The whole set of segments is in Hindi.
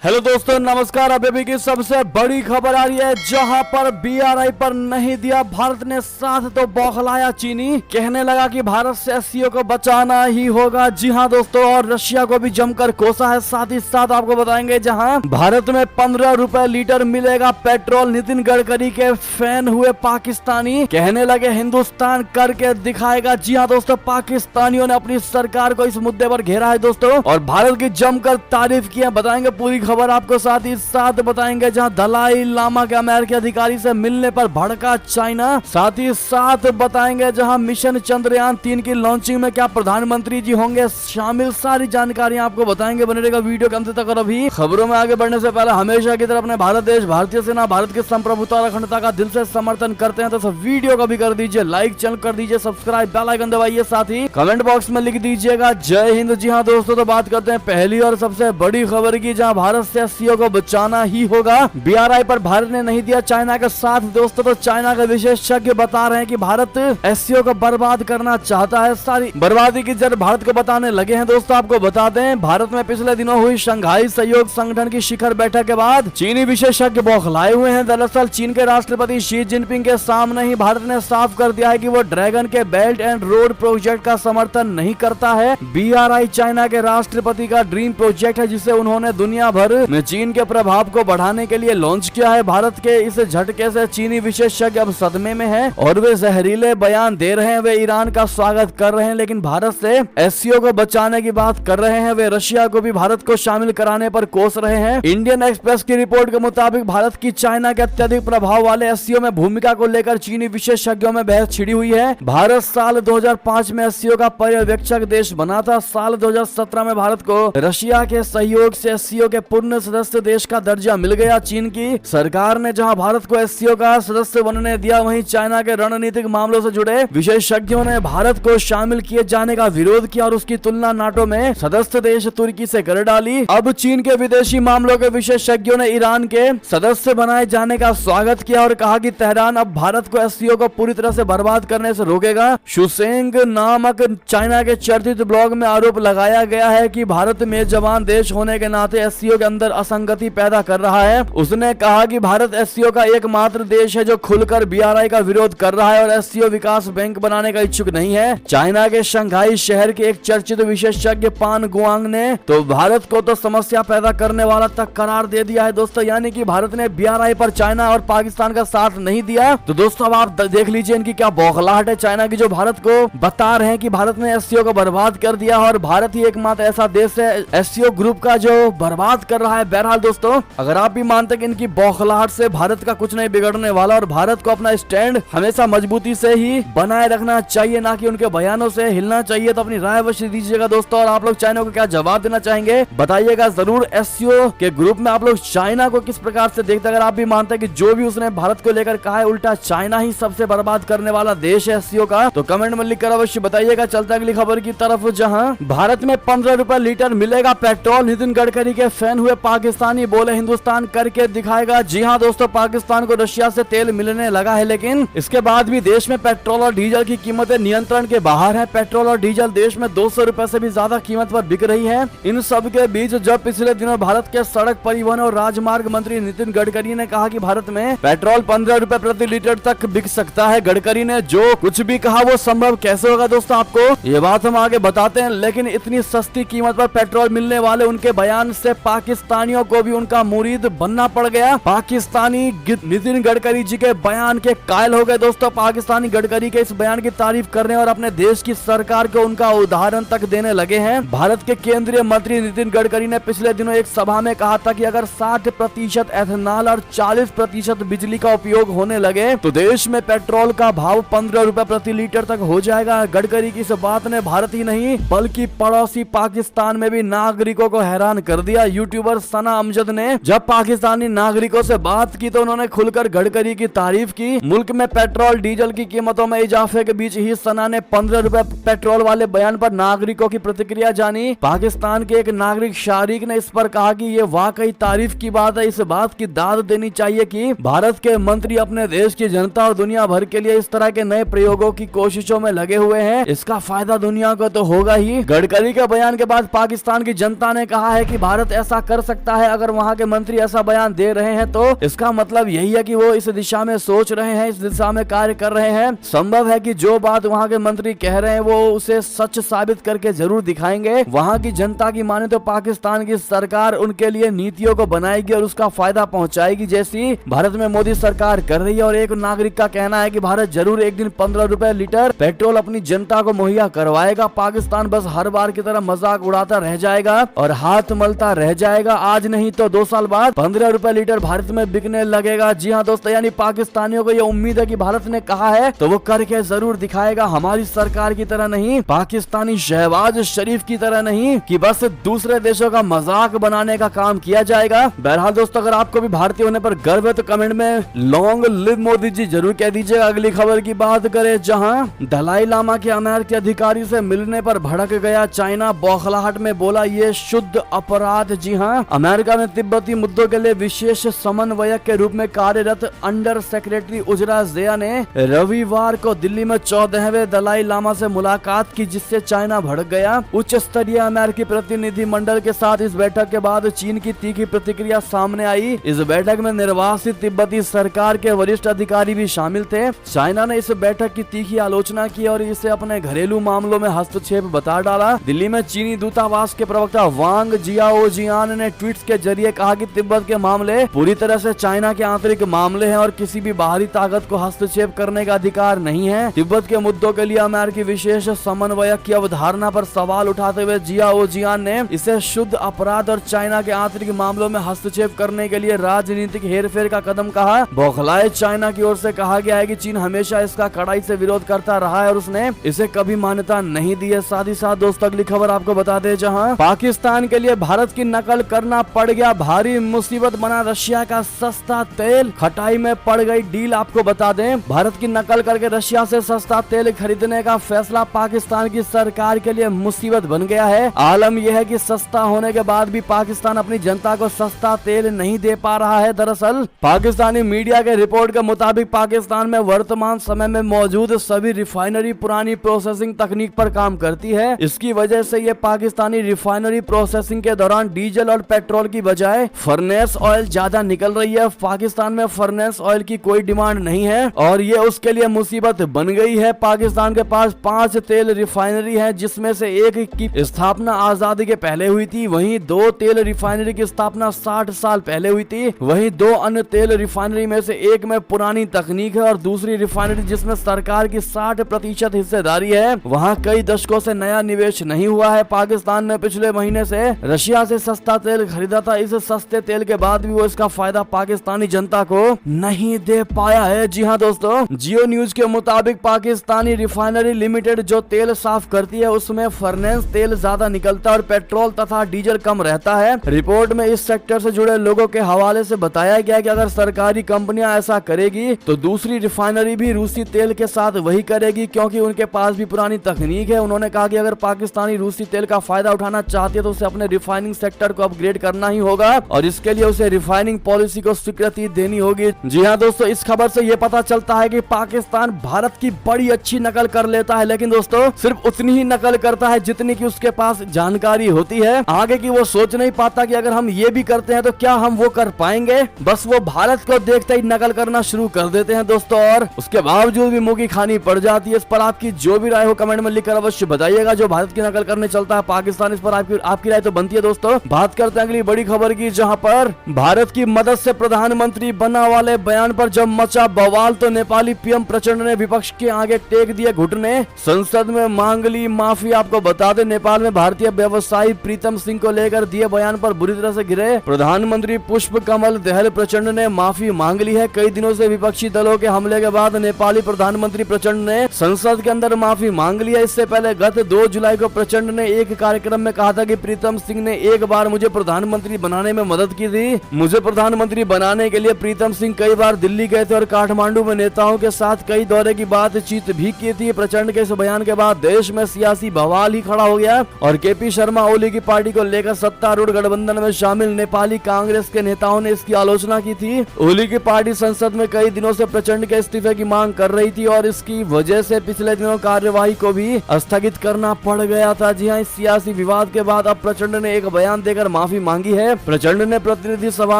हेलो दोस्तों, नमस्कार। अभी की सबसे बड़ी खबर आ रही है, जहां पर बीआरआई पर नहीं दिया भारत ने साथ तो बौखलाया चीनी। कहने लगा कि भारत से एससीओ को बचाना ही होगा। जी हां दोस्तों, और रशिया को भी जमकर कोसा है। साथ ही साथ आपको बताएंगे, जहां भारत में 15 रुपए लीटर मिलेगा पेट्रोल। नितिन गडकरी के फैन हुए पाकिस्तानी, कहने लगे हिंदुस्तान करके दिखाएगा। जी हाँ दोस्तों, पाकिस्तानियों ने अपनी सरकार को इस मुद्दे पर घेरा है दोस्तों, और भारत की जमकर तारीफ की है। बताएंगे पूरी खबर आपको। साथ ही साथ बताएंगे, जहां दलाई लामा के अमेरिकी अधिकारी से मिलने पर भड़का चाइना। साथ ही साथ बताएंगे, जहां मिशन चंद्रयान 3 की लॉन्चिंग में क्या प्रधानमंत्री जी होंगे शामिल। सारी जानकारियां आपको बताएंगे। बने रहेगा वीडियो के अंत तक। और अभी खबरों में आगे बढ़ने से पहले हमेशा की तरह अपने भारत देश, भारतीय सेना, भारत की संप्रभुता और अखंडता का दिल से समर्थन करते हैं, तो सब वीडियो को भी कर दीजिए लाइक, चैनल कर दीजिए सब्सक्राइब, बेल आइकन दबाइए। साथ ही कमेंट बॉक्स में लिख दीजिएगा जय हिंद। जी हाँ दोस्तों, तो बात करते हैं पहली और सबसे बड़ी खबर की, जहां भारत से एससीओ को बचाना ही होगा। बीआरआई पर भारत ने नहीं दिया चाइना के साथ दोस्तों, तो चाइना के विशेषज्ञ बता रहे हैं कि भारत एससीओ को बर्बाद करना चाहता है। सारी बर्बादी की जड़ भारत को बताने लगे हैं दोस्तों। आपको बता दें, भारत में पिछले दिनों हुई शंघाई सहयोग संगठन की शिखर बैठक के बाद चीनी विशेषज्ञ बौखलाए हुए हैं। दरअसल चीन के राष्ट्रपति शी जिनपिंग के सामने ही भारत ने साफ कर दिया है कि वो ड्रैगन के बेल्ट एंड रोड प्रोजेक्ट का समर्थन नहीं करता है। बीआरआई चाइना के राष्ट्रपति का ड्रीम प्रोजेक्ट है, जिसे उन्होंने दुनिया भर में चीन के प्रभाव को बढ़ाने के लिए लॉन्च किया है। भारत के इस झटके से चीनी विशेषज्ञ अब सदमे में हैं और वे जहरीले बयान दे रहे हैं। वे ईरान का स्वागत कर रहे हैं, लेकिन भारत से एससीओ को बचाने की बात कर रहे हैं। वे रशिया को भी भारत को शामिल कराने पर कोस रहे हैं। इंडियन एक्सप्रेस की रिपोर्ट के मुताबिक भारत की चाइना के अत्यधिक प्रभाव वाले एससीओ में भूमिका को लेकर चीनी विशेषज्ञों में बहस छिड़ी हुई है। भारत साल 2005 में एससीओ का पर्यवेक्षक देश बना था। साल 2017 में भारत को रशिया के सहयोग से एससीओ के पूर्ण सदस्य देश का दर्जा मिल गया। चीन की सरकार ने जहां भारत को एससीओ का सदस्य बनने दिया, वहीं चाइना के रणनीतिक मामलों से जुड़े विशेषज्ञों ने भारत को शामिल किए जाने का विरोध किया और उसकी तुलना नाटो में सदस्य देश तुर्की से कर डाली। अब चीन के विदेशी मामलों के विशेषज्ञों ने ईरान के सदस्य बनाए जाने का स्वागत किया और कहा कि तेहरान अब भारत को एससीओ को पूरी तरह से बर्बाद करने से रोकेगा। शुसेंग नामक चाइना के चर्चित ब्लॉग में आरोप लगाया गया है कि भारत मेजबान देश होने के नाते एससीओ के अंदर असंगति पैदा कर रहा है। उसने कहा कि भारत एससीओ का एकमात्र देश है जो खुलकर बीआरआई का विरोध कर रहा है और एससीओ विकास बैंक बनाने का इच्छुक नहीं है। चाइना के शंघाई शहर के एक चर्चित विशेषज्ञ पान गुआंग ने तो भारत को तो समस्या पैदा करने वाला तक करार दे दिया है दोस्तों। यानी कि भारत ने बीआरआई पर चाइना और पाकिस्तान का साथ नहीं दिया। तो दोस्तों, अब आप देख लीजिए इनकी क्या बौखलाहट है चाइना की, जो भारत को बता रहे हैं कि भारत ने एससीओ को बर्बाद कर दिया और भारत ही एकमात्र ऐसा देश है एससीओ ग्रुप का जो बर्बाद कर रहा है। बहरहाल दोस्तों, अगर आप भी मानते कि इनकी बौखलाहट से भारत का कुछ नहीं बिगड़ने वाला और भारत को अपना स्टैंड हमेशा मजबूती से ही बनाए रखना चाहिए, ना कि उनके बयानों से हिलना चाहिए, तो अपनी राय अवश्य दीजिएगा दोस्तों। और आप लोग चाइना को क्या जवाब देना चाहेंगे बताइएगा जरूर। एससीओ के ग्रुप में आप लोग चाइना को किस प्रकार से देखते हैं? अगर आप भी मानते हैं कि जो भी उसने भारत को लेकर कहा है उल्टा चाइना ही सबसे बर्बाद करने वाला देश है एससीओ का, तो कमेंट में लिखकर अवश्य बताइएगा। चलता अगली खबर की तरफ, जहां भारत में 15 रुपए लीटर मिलेगा पेट्रोल। नितिन गडकरी के फैन हुए पाकिस्तानी बोले हिंदुस्तान करके दिखाएगा। जी हाँ दोस्तों, पाकिस्तान को रशिया से तेल मिलने लगा है, लेकिन इसके बाद भी देश में पेट्रोल और डीजल की कीमतें नियंत्रण के बाहर है। पेट्रोल और डीजल देश में 200 रुपए से भी ज्यादा कीमत पर बिक रही है। इन सब के बीच जब पिछले दिनों भारत के सड़क परिवहन और राजमार्ग मंत्री नितिन गडकरी ने कहा कि भारत में पेट्रोल 15 रुपए प्रति लीटर तक बिक सकता है। गडकरी ने जो कुछ भी कहा वो संभव कैसे होगा दोस्तों, आपको ये बात हम आगे बताते हैं। लेकिन इतनी सस्ती कीमत पर पेट्रोल मिलने वाले उनके बयान से पाकिस्तानियों को भी उनका मुरीद बनना पड़ गया। पाकिस्तानी नितिन गडकरी जी के बयान के कायल हो गए दोस्तों। पाकिस्तानी गडकरी के इस बयान की तारीफ करने और अपने देश की सरकार को उनका उदाहरण तक देने लगे हैं। भारत के केंद्रीय मंत्री नितिन गडकरी ने पिछले दिनों एक सभा में कहा था कि अगर 60% एथेनॉल और 40% बिजली का उपयोग होने लगे तो देश में पेट्रोल का भाव 15 रुपए प्रति लीटर तक हो जाएगा। गडकरी की इस बात ने भारत ही नहीं बल्कि पड़ोसी पाकिस्तान में भी नागरिकों को हैरान कर दिया। यूट्यूबर सना अमजद ने जब पाकिस्तानी नागरिकों से बात की तो उन्होंने खुलकर गडकरी की तारीफ की। मुल्क में पेट्रोल डीजल की कीमतों में इजाफे के बीच ही सना ने 15 रुपए पेट्रोल वाले बयान पर नागरिकों की प्रतिक्रिया जानी। पाकिस्तान के एक नागरिक शारिक ने इस पर कहा कि ये वाकई तारीफ की बात है। इस बात की दाद देनी चाहिए कि भारत के मंत्री अपने देश की जनता और दुनिया भर के लिए इस तरह के नए प्रयोगों की कोशिशों में लगे हुए हैं। इसका फायदा दुनिया को तो होगा ही। गडकरी के बयान के बाद पाकिस्तान की जनता ने कहा है कि भारत ऐसा कर सकता है। अगर वहाँ के मंत्री ऐसा बयान दे रहे हैं तो इसका मतलब यही है कि वो इस दिशा में सोच रहे हैं, इस दिशा में कार्य कर रहे हैं। संभव है कि जो बात वहाँ के मंत्री कह रहे हैं वो उसे सच साबित करके जरूर दिखाएंगे। वहाँ की जनता की माने तो पाकिस्तान की सरकार उनके लिए नीतियों को बनाएगी और उसका फायदा पहुंचाएगी, जैसी भारत में मोदी सरकार कर रही है। और एक नागरिक का कहना है कि भारत जरूर एक दिन 15 रुपए लीटर पेट्रोल अपनी जनता को मुहैया करवाएगा। पाकिस्तान बस हर बार की तरह मजाक उड़ाता रह जाएगा और हाथ मलता रह जाएगा। आज नहीं तो 2 साल बाद 15 रुपए लीटर भारत में बिकने लगेगा। जी हाँ दोस्तों, यानी पाकिस्तानियों को ये उम्मीद है कि भारत ने कहा है तो वो करके जरूर दिखाएगा। हमारी सरकार की तरह नहीं, पाकिस्तानी शहबाज शरीफ की तरह नहीं कि बस दूसरे देशों का मजाक बनाने का काम किया जाएगा। बहरहाल दोस्तों, अगर आपको भी भारतीय होने पर गर्व है तो कमेंट में लॉन्ग लिव मोदी जी जरूर कह दीजिएगा। अगली खबर की बात करें, जहां दलाई लामा के अमेरिकी अधिकारी से मिलने पर भड़क गया चाइना, बौखलाहट में बोला ये शुद्ध अपराध। जी हां, अमेरिका में तिब्बती मुद्दों के लिए विशेष समन्वयक के रूप में कार्यरत अंडर सेक्रेटरी उजरा ज़िया ने रविवार को दिल्ली में 14वें दलाई लामा से मुलाकात की, जिससे चाइना भड़क गया। उच्च स्तरीय अमेरिकी प्रतिनिधि मंडल के साथ इस बैठक के बाद चीन की तीखी प्रतिक्रिया सामने आई। इस बैठक में निर्वासित तिब्बती सरकार के वरिष्ठ अधिकारी भी शामिल थे। चाइना ने इस बैठक की तीखी आलोचना की और इसे अपने घरेलू मामलों में हस्तक्षेप बता डाला। दिल्ली में चीनी दूतावास के प्रवक्ता वांग जियाओजियान ने ट्वीट्स के जरिए कहा कि तिब्बत के मामले पूरी तरह से चाइना के आंतरिक मामले हैं और किसी भी बाहरी ताकत को हस्तक्षेप करने का अधिकार नहीं है। तिब्बत के मुद्दों के लिए अमेरिकी विशेष समन्वयक की अवधारणा पर सवाल उठाते हुए जियाओजियान ने इसे शुद्ध अपराध और चाइना के आंतरिक मामलों में हस्तक्षेप करने के लिए राजनीतिक हेरफेर का कदम कहा। बौखलाए चाइना की ओर से कहा गया है कि चीन हमेशा इसका कड़ाई से विरोध करता रहा है और उसने इसे कभी मान्यता नहीं दी है। साथ ही साथ दोस्तों, अगली खबर आपको बता दें, जहां पाकिस्तान के लिए भारत की नकल करना पड़ गया भारी मुसीबत बना रशिया का सस्ता तेल, खटाई में पड़ गई डील। आपको बता दें, भारत की नकल करके रशिया से सस्ता तेल खरीदने का फैसला पाकिस्तान की सरकार के लिए मुसीबत बन गया है। आलम यह है कि सस्ता होने के बाद भी पाकिस्तान अपनी जनता को सस्ता तेल नहीं दे पा रहा है। दरअसल पाकिस्तानी मीडिया के रिपोर्ट के मुताबिक पाकिस्तान में वर्तमान समय में मौजूद सभी रिफाइनरी पुरानी प्रोसेसिंग तकनीक पर काम करती है। इसकी वजह से ये पाकिस्तानी रिफाइनरी प्रोसेसिंग के दौरान डीजल और पेट्रोल की बजाय फर्नेस ऑयल ज्यादा निकल रही है। पाकिस्तान में फर्नेस ऑयल की कोई डिमांड नहीं है और ये उसके लिए मुसीबत बन गई है। पाकिस्तान के पास 5 तेल रिफाइनरी है, जिसमें से एक की स्थापना आजादी के पहले हुई थी, वहीं 2 तेल रिफाइनरी की स्थापना 60 साल पहले हुई थी। वहीं 2 अन्य तेल रिफाइनरी में से एक में पुरानी तकनीक है और दूसरी रिफाइनरी जिसमें सरकार की 60% हिस्सेदारी है, वहां कई दशकों से नया निवेश नहीं हुआ है। पाकिस्तान ने पिछले महीने से रशिया से सस्ता तेल खरीदा था। इस सस्ते तेल के बाद भी वो इसका फायदा पाकिस्तानी जनता को नहीं दे पाया है। जी हाँ दोस्तों, जियो न्यूज के मुताबिक पाकिस्तानी रिफाइनरी लिमिटेड जो तेल साफ करती है उसमें फर्नेस तेल ज्यादा निकलता है और पेट्रोल तथा डीजल कम रहता है। रिपोर्ट में इस सेक्टर से जुड़े लोगों के हवाले से बताया गया कि अगर सरकारी कंपनियां ऐसा करेगी तो दूसरी रिफाइनरी भी रूसी तेल के साथ वही करेगी, क्योंकि उनके पास भी पुरानी तकनीक है। उन्होंने कहा कि अगर पाकिस्तानी रूसी तेल का फायदा उठाना चाहती है तो उसे अपने रिफाइनिंग सेक्टर को अपग्रेड करना ही होगा और इसके लिए उसे रिफाइनिंग पॉलिसी को स्वीकृति देनी होगी। जी हाँ दोस्तों, इस खबर से ये पता चलता है कि पाकिस्तान भारत की बड़ी अच्छी नकल कर लेता है, लेकिन दोस्तों सिर्फ उतनी ही नकल करता है जितनी की उसके पास जानकारी होती है। आगे की वो सोच नहीं पाता कि अगर हम ये भी करते हैं तो क्या हम वो कर पाएंगे। बस वो भारत को देखते ही नकल करना शुरू कर देते हैं दोस्तों, और उसके बावजूद भी मुंह की खानी पड़ जाती है। इस पर आपकी जो भी राय हो कमेंट में लिखकर अवश्य बताइएगा। जो भारत की नकल करने चलता है पाकिस्तान, इस पर आपकी राय तो बनती है दोस्तों। बात करते हैं अगली बड़ी खबर की, जहां पर भारत की मदद से प्रधानमंत्री बना वाले बयान पर जब मचा बवाल तो नेपाली पीएम प्रचंड ने विपक्ष के आगे टेक दिए घुटने, संसद में मांग ली माफी। आपको बता दें, नेपाल में भारतीय व्यवसायी प्रीतम सिंह को लेकर दिए बयान पर बुरी तरह से गिरे प्रधानमंत्री पुष्प कमल दहल प्रचंड ने माफी मांग ली है। कई दिनों से विपक्षी दलों के हमले के बाद नेपाली प्रधानमंत्री प्रचंड ने संसद के अंदर माफी मांग ली है। इससे पहले गत 2 जुलाई को प्रचंड ने एक कार्यक्रम में कहा था कि प्रीतम सिंह ने एक बार मुझे प्रधानमंत्री बनाने में मदद की थी। मुझे प्रधानमंत्री बनाने के लिए प्रीतम सिंह कई बार दिल्ली गए थे और काठमांडू में नेताओं के साथ कई दौरे की बातचीत भी की थी। प्रचंड के इस बयान के बाद देश में सियासी बवाल ही खड़ा हो गया और केपी शर्मा ओली की पार्टी को लेकर सत्तारूढ़ गठबंधन में शामिल नेपाली कांग्रेस के नेताओं ने इसकी आलोचना की थी। ओली की पार्टी संसद में कई दिनों से प्रचंड के इस्तीफे की मांग कर रही थी और इसकी वजह से पिछले दिनों कार्यवाही को भी स्थगित करना पड़ गया था। जी हाँ, इस सियासी विवाद के बाद अब प्रचंड ने एक बयान देकर माफी मांगी है। प्रचंड ने प्रतिनिधि सभा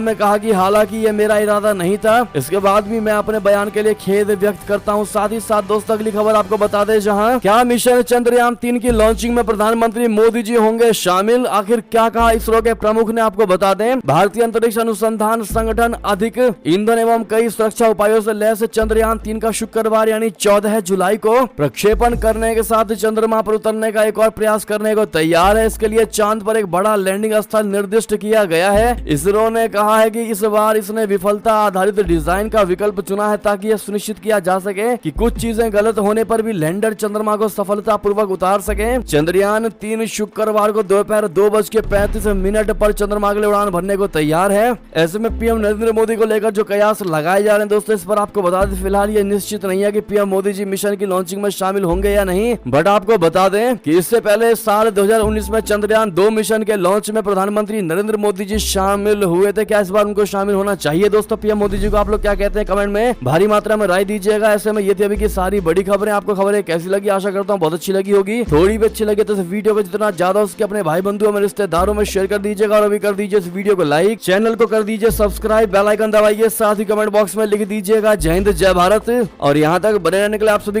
में कहा कि हालांकि ये मेरा इरादा नहीं था, इसके बाद भी मैं अपने बयान के लिए खेद व्यक्त करता हूँ। साथ ही साथ दोस्तों अगली खबर आपको बता दें, जहां क्या मिशन चंद्रयान 3 की लॉन्चिंग में प्रधानमंत्री मोदी जी होंगे शामिल। आखिर क्या कहा इसरो के प्रमुख ने, आपको बता दें। भारतीय अंतरिक्ष अनुसंधान संगठन अधिक ईंधन एवं कई सुरक्षा उपायों से लैस चंद्रयान 3 का शुक्रवार यानी 14 जुलाई को प्रक्षेपण करने के साथ चंद्रमा पर उतरने का एक और प्रयास करने को तैयार है। इसके लिए चांद पर एक बड़ा लैंडिंग स्थल निर्दिष्ट किया गया है। इसरो ने कहा है कि इस बार इसने विफलता आधारित डिजाइन का विकल्प चुना है ताकि यह सुनिश्चित किया जा सके कि कुछ चीजें गलत होने पर भी लैंडर चंद्रमा को सफलतापूर्वक उतार सके। चंद्रयान 3 शुक्रवार को दोपहर 2:35 पर चंद्रमा के लिए उड़ान भरने को तैयार है। ऐसे में पीएम नरेंद्र मोदी को लेकर जो कयास लगाए जा रहे हैं दोस्तों, इस पर आपको बता दें फिलहाल ये निश्चित नहीं है कि पीएम मोदी जी मिशन की लॉन्चिंग में शामिल होंगे या नहीं। बट आपको बता दें कि इससे पहले साल 2019 में चंद्रयान 2 मिशन के लॉन्च में प्रधानमंत्री नरेंद्र मोदी जी शामिल हुए थे। क्या इस बार उनको शामिल होना चाहिए दोस्तों पीएम मोदी जी को? आप लोग क्या कहते हैं कमेंट में भारी मात्रा में राय दीजिएगा। ऐसे में ये थी अभी की सारी बड़ी खबरें। आपको खबरें कैसी लगी? आशा करता हूँ बहुत अच्छी लगी होगी। थोड़ी भी अच्छी लगी तो इस वीडियो को जितना ज्यादा उसके अपने भाई बंधुओं में रिश्तेदारों में शेयर कर दीजिएगा और अभी कर दीजिए इस वीडियो को लाइक, चैनल को कर दीजिए सब्सक्राइब, बेल आइकन दबाइए, साथ ही कमेंट बॉक्स में लिख दीजिएगा जय हिंद जय भारत। और यहाँ तक बने रहने के लिए आप सभी का